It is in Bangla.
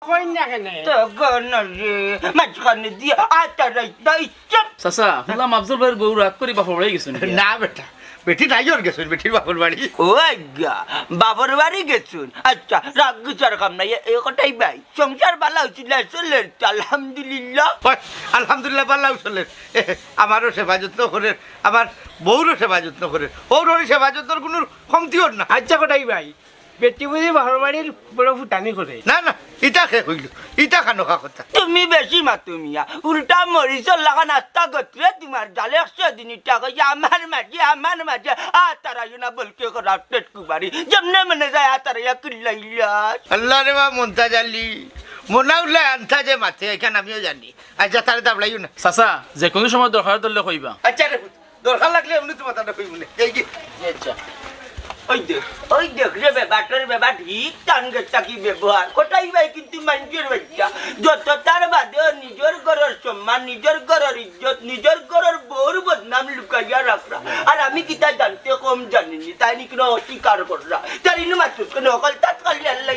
কই না কেন তো গনরে মাঝখানে দিয়ে আটারাই দাই চপ চাচা হুলাম আফজল ভাইয়ের বউ রাগ করি বাপা বাড়ি গেছেন না বেটা বেটি নাই ওর গেছেন বেটির বাপর বাড়ি ও আজ্ঞা বাবার বাড়ি গেছুন আচ্ছা রাগ গুচার কাম নাই এই কথাই ভাই সংসার ভালো হচ্ছিল আসলে আলহামদুলিল্লাহ ওই, আলহামদুলিল্লাহ পাল্লাও চলেন আমারও সেবা যত্ন করে আমার বউরও সেবা যত্ন করে ওর সেবা যত্নর কোনো কমতিও না আচ্ছা কোটাই ভাই বেটি বুঝি বাহর বাড়ির বড় ফুটানি করে না না ইটা খে হইল ইটা খানোখা কথা তুমি বেশি মাতুমিয়া উল্টা মরিচর লাগা নাস্তা গত্রে তোমার জালে 100 দিন টাকা আমার মাঝে তারাই না বলকে করা টেট কুবারি যেমনে মনে যায় তারাইয়া কিল্লাইলা আল্লাহ রে বা মনতা জালি মনা উল্লা আনতা যে মাথে এখানে আমিও জানি আচ্ছা তারে দাবলাইও না চাচা যে কোনো সময় দরকার ধরলে কইবা আচ্ছা রে দরকার লাগলে এমনি তো মাথাটা কই মনে এই যে আচ্ছা ওই দেখ রে বেবাটার বেবা ঠিক টান গেছা কি ব্যবহার কোটাই ভাই কিন্তু মানুষের বাচ্চা যত তার বাদে নিজের ঘরের সম্মান নিজের ঘরের ইজ্জত নিজের ঘরের বউর বদনাম লুকাইয়া রাখরা আর আমি কিতা জানতে কম জানিনি তাই নি কোনো অস্বীকার কররা তাই নি মাত্র কোনো অকল তাৎকালি আল্লাহ